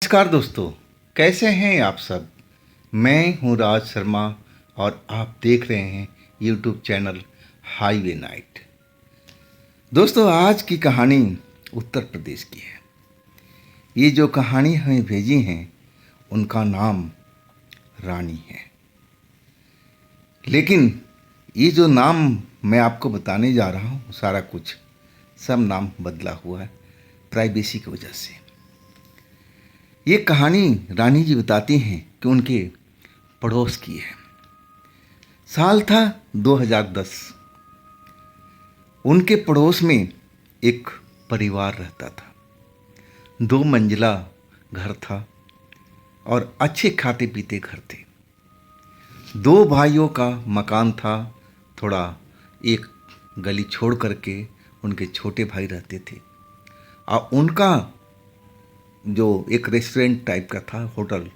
नमस्कार दोस्तों, कैसे हैं आप सब। मैं हूं राज शर्मा और आप देख रहे हैं यूट्यूब चैनल हाईवे नाइट। दोस्तों, आज की कहानी उत्तर प्रदेश की है। ये जो कहानी हमें भेजी हैं उनका नाम रानी है। लेकिन ये जो नाम मैं आपको बताने जा रहा हूँ, सारा कुछ सब नाम बदला हुआ है प्राइवेसी की वजह से। ये कहानी रानी जी बताती हैं कि उनके पड़ोस की है। साल था 2010। उनके पड़ोस में एक परिवार रहता था। 2 मंजिला घर था और अच्छे खाते पीते घर थे। 2 भाइयों का मकान था। थोड़ा एक गली छोड़ करके उनके छोटे भाई रहते थे और उनका जो एक रेस्टोरेंट टाइप का था, होटल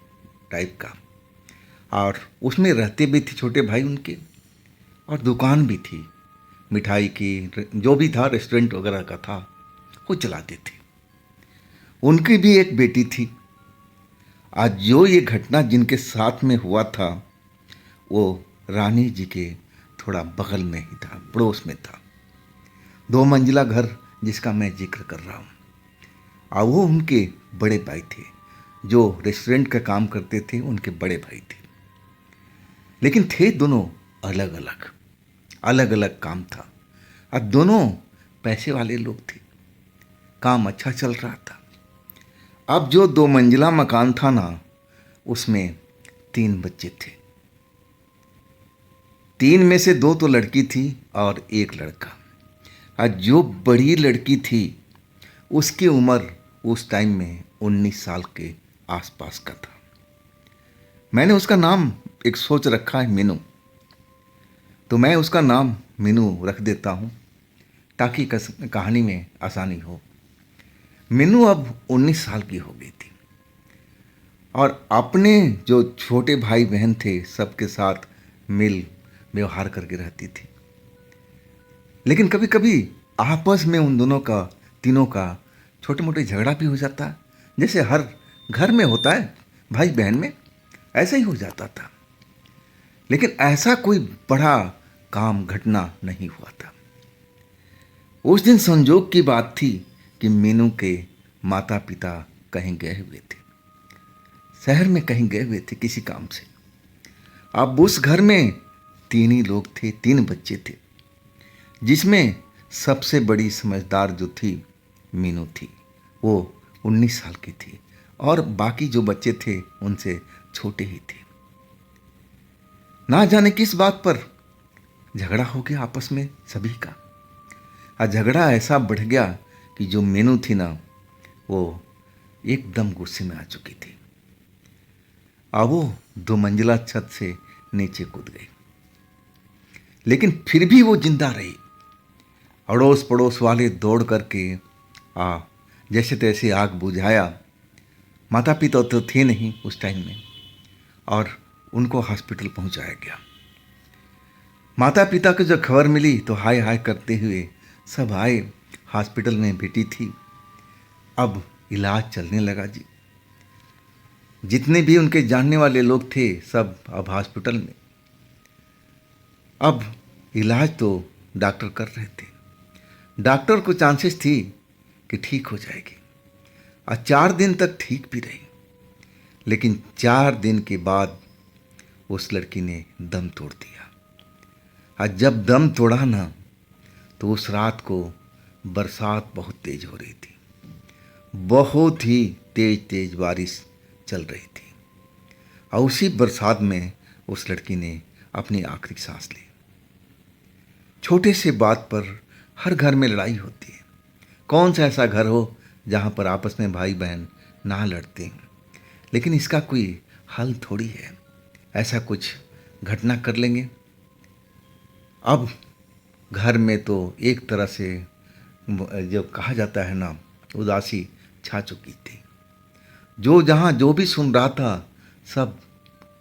टाइप का, और उसमें रहते भी थे छोटे भाई उनके, और दुकान भी थी मिठाई की। जो भी था रेस्टोरेंट वगैरह का था वो चलाते थे। उनकी भी एक बेटी थी। आज जो ये घटना जिनके साथ में हुआ था वो रानी जी के थोड़ा बगल में ही था, पड़ोस में था। 2 मंजिला घर जिसका मैं जिक्र कर रहा हूँ। और वो उनके बड़े भाई थे, जो रेस्टोरेंट का काम करते थे, उनके बड़े भाई थे। लेकिन थे दोनों अलग अलग, अलग अलग काम था और दोनों पैसे वाले लोग थे। काम अच्छा चल रहा था। अब जो 2 मंजिला मकान था ना, उसमें 3 बच्चे थे। 3 में से 2 तो लड़की थी और 1 लड़का। और जो बड़ी लड़की थी उसकी उम्र उस टाइम में 19 साल के आसपास का था। मैंने उसका नाम एक सोच रखा है, मीनू। तो मैं उसका नाम मीनू रख देता हूँ ताकि कहानी में आसानी हो। मीनू अब 19 साल की हो गई थी और अपने जो छोटे भाई बहन थे सबके साथ मिल व्यवहार करके रहती थी। लेकिन कभी कभी आपस में उन दोनों का, तीनों का छोटे मोटे झगड़ा भी हो जाता, जैसे हर घर में होता है भाई बहन में, ऐसा ही हो जाता था। लेकिन ऐसा कोई बड़ा काम घटना नहीं हुआ था। उस दिन संजोग की बात थी कि मीनू के माता पिता कहीं गए हुए थे, शहर में कहीं गए हुए थे किसी काम से। अब उस घर में 3 ही लोग थे, 3 बच्चे थे, जिसमें सबसे बड़ी समझदार जो थी मीनू थी। वो 19 साल की थी और बाकी जो बच्चे थे उनसे छोटे ही थे। ना जाने किस बात पर झगड़ा हो गया आपस में सभी का। और झगड़ा ऐसा बढ़ गया कि जो मीनू थी ना, वो एकदम गुस्से में आ चुकी थी। अब वो 2 मंजिला छत से नीचे कूद गई। लेकिन फिर भी वो जिंदा रही। अड़ोस पड़ोस वाले दौड़ करके आ जैसे तैसे आग बुझाया। माता पिता तो थे नहीं उस टाइम में और उनको हॉस्पिटल पहुंचाया गया। माता पिता को जब खबर मिली तो हाय हाय करते हुए सब आए। हॉस्पिटल में बेटी थी। अब इलाज चलने लगा जी। जितने भी उनके जानने वाले लोग थे सब अब हॉस्पिटल में। अब इलाज तो डॉक्टर कर रहे थे। डॉक्टर को चांसेस थी कि ठीक हो जाएगी और 4 दिन तक ठीक भी रही। लेकिन 4 दिन के बाद उस लड़की ने दम तोड़ दिया। और जब दम तोड़ा ना, तो उस रात को बरसात बहुत तेज हो रही थी। बहुत ही तेज तेज बारिश चल रही थी और उसी बरसात में उस लड़की ने अपनी आखिरी सांस ली। छोटे से बात पर हर घर में लड़ाई होती है। कौन सा ऐसा घर हो जहाँ पर आपस में भाई बहन ना लड़ते हैं। लेकिन इसका कोई हल थोड़ी है, ऐसा कुछ घटना कर लेंगे। अब घर में तो एक तरह से जो कहा जाता है ना, उदासी छा चुकी थी। जो जहाँ जो भी सुन रहा था सब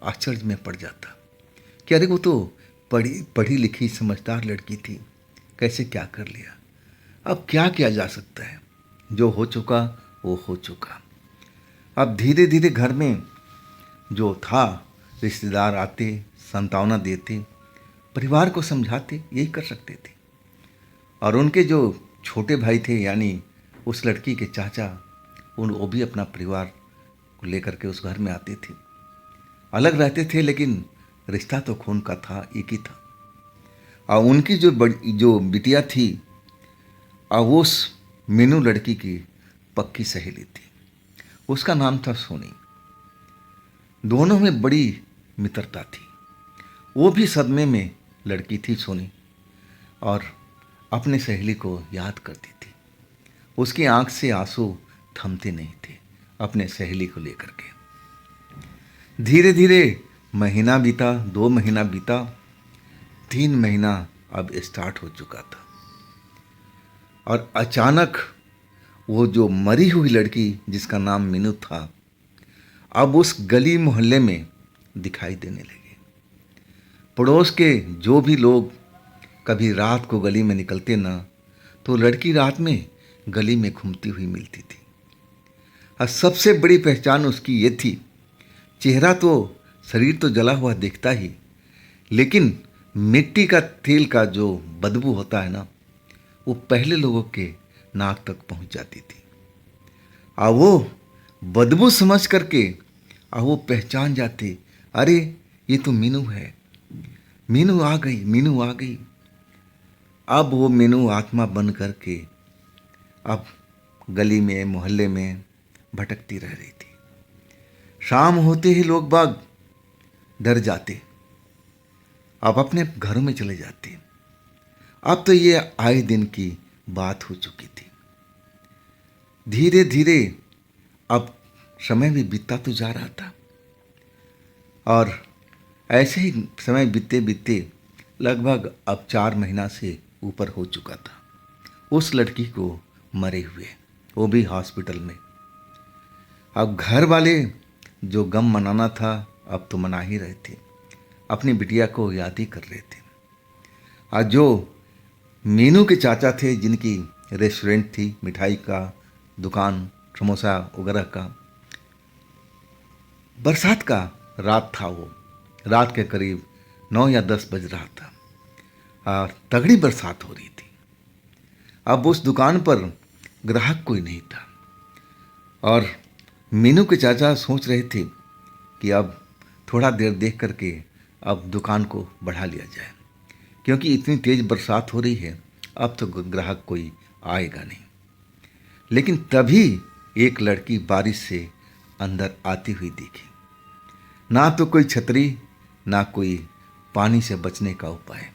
आश्चर्य में पड़ जाता कि अरे वो तो पढ़ी पढ़ी लिखी समझदार लड़की थी, कैसे क्या कर लिया। अब क्या किया जा सकता है, जो हो चुका वो हो चुका। अब धीरे धीरे घर में जो था, रिश्तेदार आते, सांत्वना देते, परिवार को समझाते, यही कर सकते थे। और उनके जो छोटे भाई थे, यानी उस लड़की के चाचा, वो भी अपना परिवार को लेकर के उस घर में आते थे। अलग रहते थे लेकिन रिश्ता तो खून का था, एक ही था। और उनकी जो बिटिया थी, और वो उस मीनू लड़की की पक्की सहेली थी। उसका नाम था सोनी। दोनों में बड़ी मित्रता थी। वो भी सदमे में लड़की थी सोनी, और अपने सहेली को याद करती थी। उसकी आंख से आंसू थमते नहीं थे अपने सहेली को लेकर के। धीरे धीरे महीना बीता, 2 महीना बीता, 3 महीना अब स्टार्ट हो चुका था। और अचानक वो जो मरी हुई लड़की जिसका नाम मीनू था, अब उस गली मोहल्ले में दिखाई देने लगे। पड़ोस के जो भी लोग कभी रात को गली में निकलते ना, तो लड़की रात में गली में घूमती हुई मिलती थी। और सबसे बड़ी पहचान उसकी ये थी, चेहरा तो, शरीर तो जला हुआ दिखता ही, लेकिन मिट्टी का तेल का जो बदबू होता है ना, वो पहले लोगों के नाक तक पहुंच जाती थी। और वो बदबू समझ करके और वो पहचान जाते, अरे ये तो मीनू है, मीनू आ गई, मीनू आ गई। अब वो मीनू आत्मा बन करके अब गली में, मोहल्ले में भटकती रह रही थी। शाम होते ही लोग बाग डर जाते, अब अपने घरों में चले जाते। अब तो ये आए दिन की बात हो चुकी थी। धीरे धीरे अब समय भी बीतता तो जा रहा था, और ऐसे ही समय बीतते बीतते लगभग अब 4 महीना से ऊपर हो चुका था उस लड़की को मरे हुए, वो भी हॉस्पिटल में। अब घर वाले जो गम मनाना था अब तो मना ही रहे थे, अपनी बिटिया को याद ही कर रहे थे। और जो मीनू के चाचा थे, जिनकी रेस्टोरेंट थी, मिठाई का दुकान, समोसा वगैरह का, बरसात का रात था, वो रात के करीब 9 या 10 बज रहा था और तगड़ी बरसात हो रही थी। अब उस दुकान पर ग्राहक कोई नहीं था, और मीनू के चाचा सोच रहे थे कि अब थोड़ा देर देख करके अब दुकान को बढ़ा लिया जाए, क्योंकि इतनी तेज बरसात हो रही है, अब तो ग्राहक कोई आएगा नहीं। लेकिन तभी एक लड़की बारिश से अंदर आती हुई दिखी। ना तो कोई छतरी, ना कोई पानी से बचने का उपाय।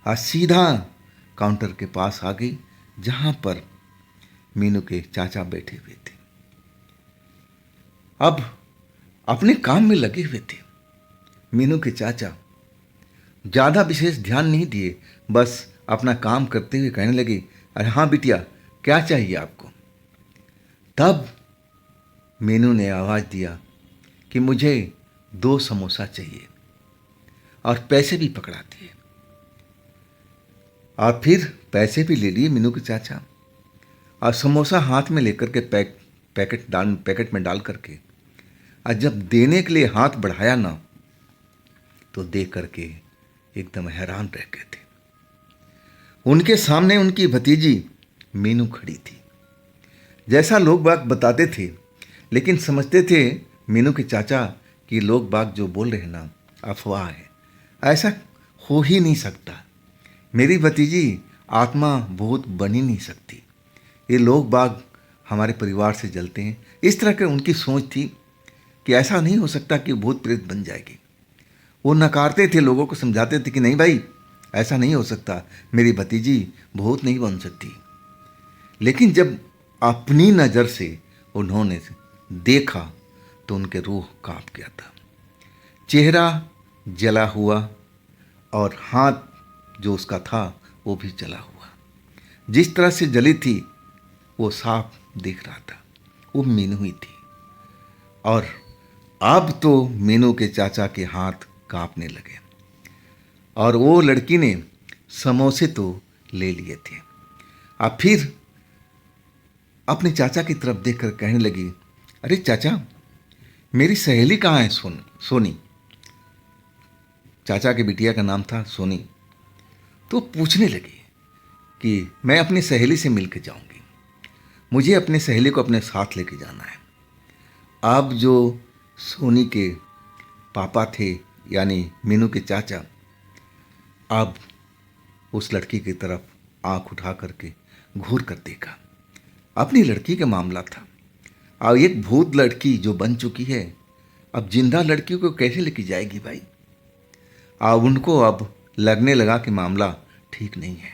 आज सीधा काउंटर के पास आ गई, जहां पर मीनू के चाचा बैठे हुए थे। अब अपने काम में लगे हुए थे। मीनू के चाचा ज़्यादा विशेष ध्यान नहीं दिए, बस अपना काम करते हुए कहने लगे, अरे हाँ बिटिया, क्या चाहिए आपको? तब मीनू ने आवाज़ दिया कि मुझे 2 समोसा चाहिए, और पैसे भी पकड़ा दिए। और फिर पैसे भी ले लिए मीनू के चाचा, और समोसा हाथ में लेकर के पैकेट में डाल करके, और जब देने के लिए हाथ बढ़ाया ना, तो देख करके एकदम हैरान रह गए थे। उनके सामने उनकी भतीजी मीनू खड़ी थी। जैसा लोग बाग बताते थे, लेकिन समझते थे मीनू के चाचा कि लोग बाग जो बोल रहे हैं ना, अफवाह है, ऐसा हो ही नहीं सकता। मेरी भतीजी आत्मा भूत बन ही नहीं सकती, ये लोग बाग हमारे परिवार से जलते हैं। इस तरह की उनकी सोच थी कि ऐसा नहीं हो सकता कि भूत प्रेत बन जाएगी। वो नकारते थे, लोगों को समझाते थे कि नहीं भाई, ऐसा नहीं हो सकता, मेरी भतीजी भूत नहीं बन सकती। लेकिन जब अपनी नज़र से उन्होंने देखा तो उनके रूह कांप गया था। चेहरा जला हुआ और हाथ जो उसका था वो भी जला हुआ। जिस तरह से जली थी वो साफ दिख रहा था, वो मीनू ही थी। और अब तो मीनू के चाचा के हाथ कांपने लगे, और वो लड़की ने समोसे तो ले लिए थे। अब फिर अपने चाचा की तरफ देखकर कहने लगी, अरे चाचा, मेरी सहेली कहाँ है? सोनी। चाचा के बिटिया का नाम था सोनी। तो पूछने लगी कि मैं अपनी सहेली से मिल के जाऊँगी, मुझे अपनी सहेली को अपने साथ लेके जाना है। अब जो सोनी के पापा थे, यानी मीनू के चाचा, अब उस लड़की की तरफ आंख उठा करके घूर कर देखा। अपनी लड़की का मामला था। अब एक भूत लड़की जो बन चुकी है, अब जिंदा लड़की को कैसे लेके जाएगी भाई? अब उनको अब लगने लगा कि मामला ठीक नहीं है।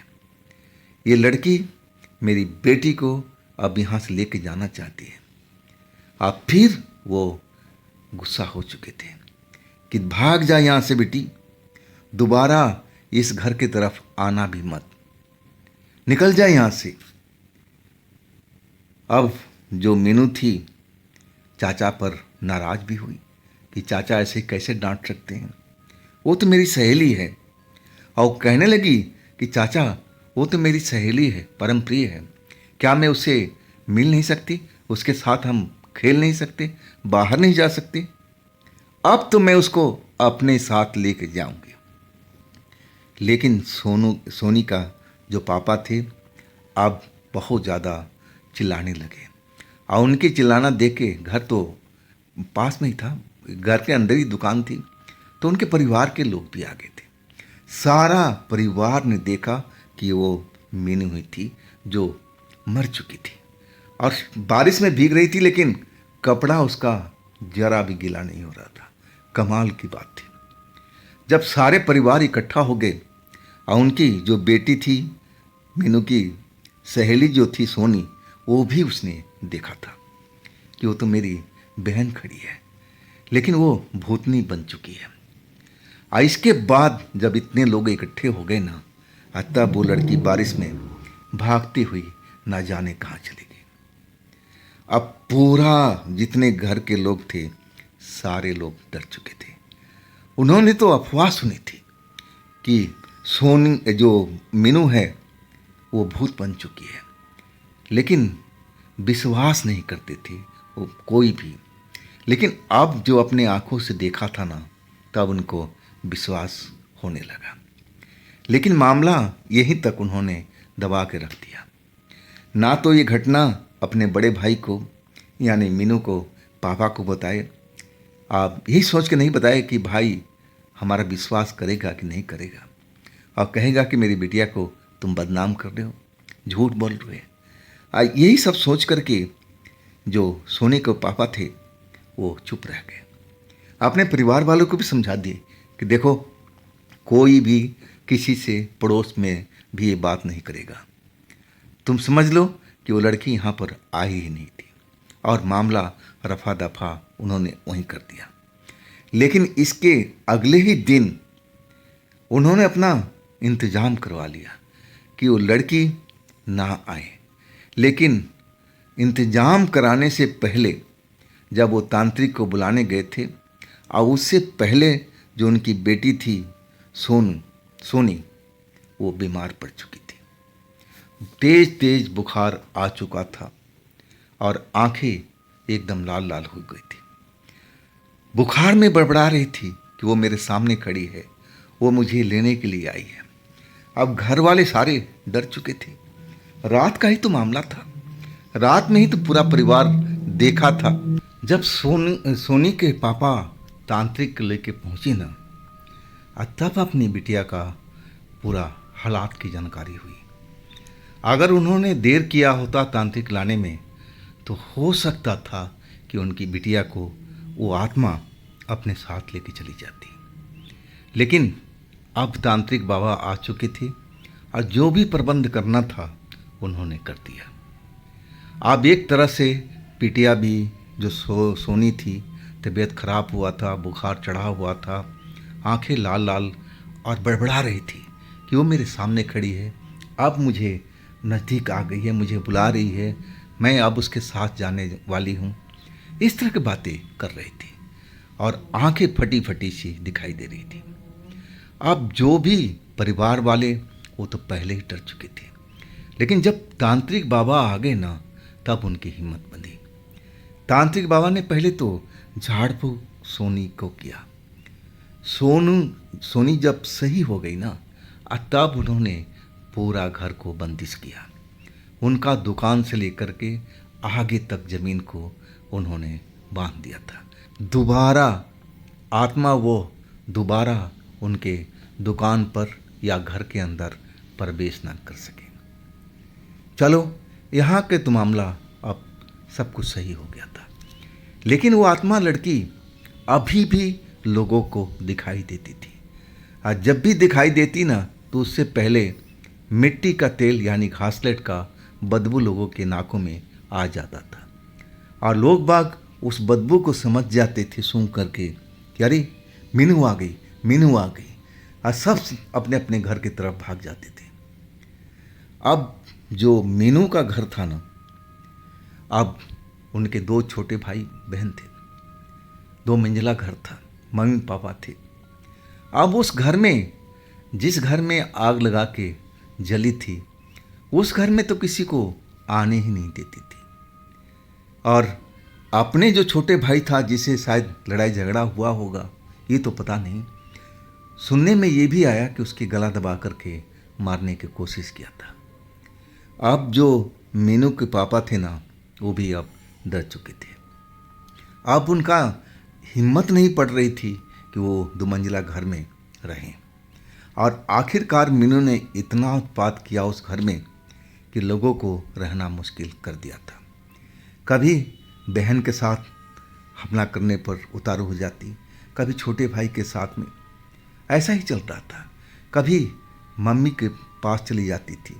ये लड़की मेरी बेटी को अब यहाँ से लेके जाना चाहती है। अब फिर वो गुस्सा हो चुके थे कि भाग जा यहाँ से बेटी, दोबारा इस घर की तरफ आना भी मत, निकल जा यहाँ से। अब जो मीनू थी चाचा पर नाराज भी हुई कि चाचा ऐसे कैसे डांट सकते हैं, वो तो मेरी सहेली है। और कहने लगी कि चाचा, वो तो मेरी सहेली है, परम प्रिय है, क्या मैं उससे मिल नहीं सकती? उसके साथ हम खेल नहीं सकते? बाहर नहीं जा सकते? अब तो मैं उसको अपने साथ लेके जाऊंगी। लेकिन सोनी का जो पापा थे अब बहुत ज़्यादा चिल्लाने लगे। और उनके चिल्लाना देख के, घर तो पास में ही था, घर के अंदर ही दुकान थी, तो उनके परिवार के लोग भी आ गए थे। सारा परिवार ने देखा कि वो मीनू हुई थी जो मर चुकी थी और बारिश में भीग रही थी, लेकिन कपड़ा उसका जरा भी गीला नहीं हो रहा था। कमाल की बात थी। जब सारे परिवार इकट्ठा हो गए और उनकी जो बेटी थी, मीनू की सहेली जो थी सोनी, वो भी उसने देखा था कि वो तो मेरी बहन खड़ी है, लेकिन वो भूतनी बन चुकी है। और इसके बाद जब इतने लोग इकट्ठे हो गए ना, तब वो लड़की बारिश में भागती हुई ना जाने कहाँ चली गई। अब पूरा जितने घर के लोग थे, सारे लोग डर चुके थे। उन्होंने तो अफवाह सुनी थी कि सोनी जो मीनू है वो भूत बन चुकी है, लेकिन विश्वास नहीं करते थे वो कोई भी। लेकिन अब जो अपने आंखों से देखा था ना, तब उनको विश्वास होने लगा। लेकिन मामला यहीं तक उन्होंने दबा के रख दिया। ना तो ये घटना अपने बड़े भाई को यानी मीनू को, पापा को बताए। आप यही सोच के नहीं बताए कि भाई हमारा विश्वास करेगा कि नहीं करेगा, और कहेगा कि मेरी बिटिया को तुम बदनाम कर रहे हो, झूठ बोल रहे हो। यही सब सोच करके जो सोनी के पापा थे वो चुप रह गए। अपने परिवार वालों को भी समझा दिए कि देखो, कोई भी किसी से पड़ोस में भी ये बात नहीं करेगा। तुम समझ लो कि वो लड़की यहाँ पर आई ही नहीं थी, और मामला रफा दफा उन्होंने वहीं कर दिया। लेकिन इसके अगले ही दिन उन्होंने अपना इंतज़ाम करवा लिया कि वो लड़की ना आए। लेकिन इंतज़ाम कराने से पहले जब वो तांत्रिक को बुलाने गए थे, और उससे पहले जो उनकी बेटी थी सोनी, वो बीमार पड़ चुकी थी। तेज तेज बुखार आ चुका था और आंखें एकदम लाल लाल हो गई थी। बुखार में बड़बड़ा रही थी कि वो मेरे सामने खड़ी है, वो मुझे लेने के लिए आई है। अब घर वाले सारे डर चुके थे। रात का ही तो मामला था, रात में ही तो पूरा परिवार देखा था। जब सोनी के पापा तांत्रिक लेके पहुंची ना, तब अपनी बिटिया का पूरा हालात की जानकारी हुई। अगर उन्होंने देर किया होता तांत्रिक लाने में, तो हो सकता था कि उनकी बिटिया को वो आत्मा अपने साथ लेके चली जाती। लेकिन अब तांत्रिक बाबा आ चुके थे और जो भी प्रबंध करना था उन्होंने कर दिया। अब एक तरह से बिटिया भी जो सोनी थी, तबीयत खराब हुआ था, बुखार चढ़ा हुआ था, आंखें लाल लाल और बड़बड़ा रही थी कि वो मेरे सामने खड़ी है, अब मुझे नज़दीक आ गई है, मुझे बुला रही है, मैं अब उसके साथ जाने वाली हूँ। इस तरह की बातें कर रही थी और आंखें फटी फटी सी दिखाई दे रही थी। अब जो भी परिवार वाले वो तो पहले ही डर चुके थे, लेकिन जब तांत्रिक बाबा आ गए ना, तब उनकी हिम्मत बंधी। तांत्रिक बाबा ने पहले तो झाड़ फूक सोनी को किया। सोनी जब सही हो गई ना, तब उन्होंने पूरा घर को बंदिश किया। उनका दुकान से लेकर के आगे तक जमीन को उन्होंने बांध दिया था। दोबारा आत्मा वो दोबारा उनके दुकान पर या घर के अंदर प्रवेश न कर सके। चलो, यहाँ के तो मामला अब सब कुछ सही हो गया था, लेकिन वो आत्मा लड़की अभी भी लोगों को दिखाई देती थी। और जब भी दिखाई देती ना, तो उससे पहले मिट्टी का तेल यानी घासलेट का बदबू लोगों के नाकों में आ जाता था, और लोग बाग उस बदबू को समझ जाते थे सूंघ करके कि अरे मीनू आ गई, मीनू आ गई, और सब अपने अपने घर की तरफ भाग जाते थे। अब जो मीनू का घर था ना, अब उनके 2 छोटे भाई बहन थे, 2 मंजिला घर था, मम्मी पापा थे। अब उस घर में, जिस घर में आग लगा के जली थी, उस घर में तो किसी को आने ही नहीं देती थी। और अपने जो छोटे भाई था, जिसे शायद लड़ाई झगड़ा हुआ होगा, ये तो पता नहीं, सुनने में ये भी आया कि उसकी गला दबा करके मारने की कोशिश किया था। अब जो मीनू के पापा थे ना, वो भी अब डर चुके थे। अब उनका हिम्मत नहीं पड़ रही थी कि वो 2 मंजिला घर में रहें। और आखिरकार मीनू ने इतना उत्पात किया उस घर में कि लोगों को रहना मुश्किल कर दिया था। कभी बहन के साथ हमला करने पर उतारू हो जाती, कभी छोटे भाई के साथ में, ऐसा ही चल रहा था। कभी मम्मी के पास चली जाती थी,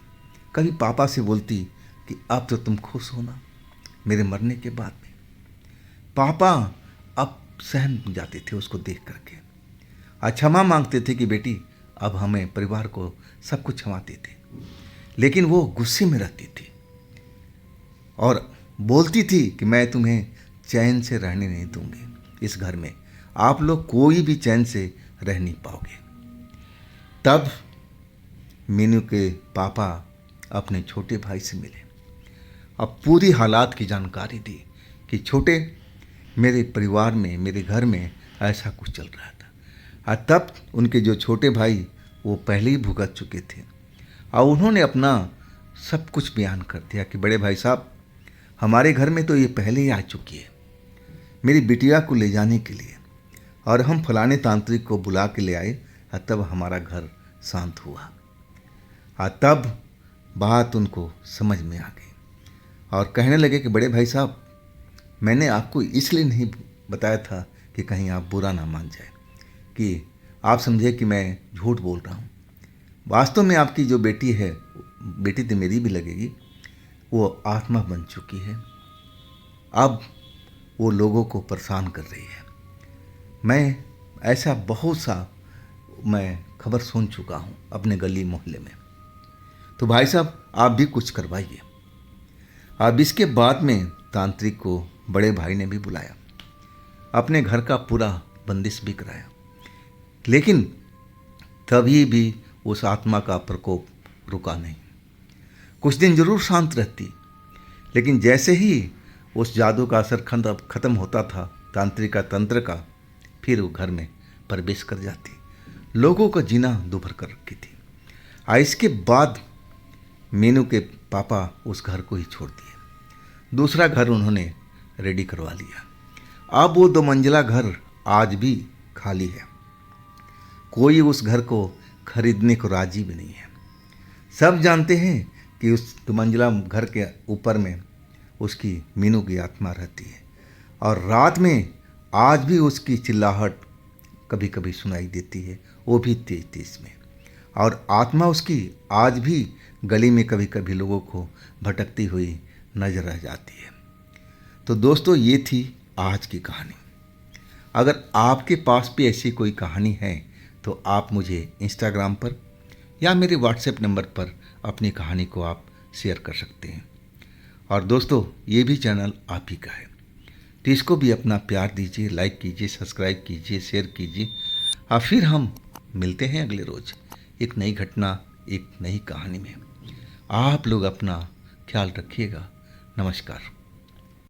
कभी पापा से बोलती कि अब तो तुम खुश हो ना मेरे मरने के बाद में। पापा अब सहम जाते थे उसको देख करके, क्षमा मांगते थे कि बेटी अब हमें परिवार को सब कुछ क्षमाते थे, लेकिन वो गुस्से में रहती थी और बोलती थी कि मैं तुम्हें चैन से रहने नहीं दूंगी, इस घर में आप लोग कोई भी चैन से रह नहीं पाओगे। तब मीनू के पापा अपने छोटे भाई से मिले, अब पूरी हालात की जानकारी दी कि छोटे, मेरे परिवार में, मेरे घर में ऐसा कुछ चल रहा था। और तब उनके जो छोटे भाई वो पहले ही भुगत चुके थे, और उन्होंने अपना सब कुछ बयान कर दिया कि बड़े भाई साहब, हमारे घर में तो ये पहले ही आ चुकी है मेरी बिटिया को ले जाने के लिए, और हम फलाने तांत्रिक को बुला के ले आए, और तब हमारा घर शांत हुआ। और तब बात उनको समझ में आ गई और कहने लगे कि बड़े भाई साहब, मैंने आपको इसलिए नहीं बताया था कि कहीं आप बुरा ना मान जाए, कि आप समझे कि मैं झूठ बोल रहा हूँ। वास्तव में आपकी जो बेटी है, बेटी तो मेरी भी लगेगी, वो आत्मा बन चुकी है। अब वो लोगों को परेशान कर रही है। मैं ऐसा बहुत सा मैं खबर सुन चुका हूँ अपने गली मोहल्ले में। तो भाई साहब आप भी कुछ करवाइए। अब इसके बाद में तांत्रिक को बड़े भाई ने भी बुलाया, अपने घर का पूरा बंदिश भी कराया, लेकिन तभी भी उस आत्मा का प्रकोप रुका नहीं। कुछ दिन जरूर शांत रहती, लेकिन जैसे ही उस जादू का असर खत्म होता था, तांत्रिक का तंत्र का, फिर वो घर में प्रवेश कर जाती, लोगों का जीना दुभर कर रखी थी। इसके बाद मीनू के पापा उस घर को ही छोड़ दिए, दूसरा घर उन्होंने रेडी करवा लिया। अब वो 2 मंजिला घर आज भी खाली है, कोई उस घर को खरीदने को राजी भी नहीं है। सब जानते हैं कि उस 2 मंजिला घर के ऊपर में उसकी मीनू की आत्मा रहती है, और रात में आज भी उसकी चिल्लाहट कभी कभी सुनाई देती है, वो भी तेज तेज में, और आत्मा उसकी आज भी गली में कभी कभी लोगों को भटकती हुई नजर आ जाती है। तो दोस्तों, ये थी आज की कहानी। अगर आपके पास भी ऐसी कोई कहानी है तो आप मुझे इंस्टाग्राम पर या मेरे व्हाट्सएप नंबर पर अपनी कहानी को आप शेयर कर सकते हैं। और दोस्तों, ये भी चैनल आप ही का है, तो इसको भी अपना प्यार दीजिए, लाइक कीजिए, सब्सक्राइब कीजिए, शेयर कीजिए। और फिर हम मिलते हैं अगले रोज़ एक नई घटना, एक नई कहानी में। आप लोग अपना ख्याल रखिएगा। नमस्कार।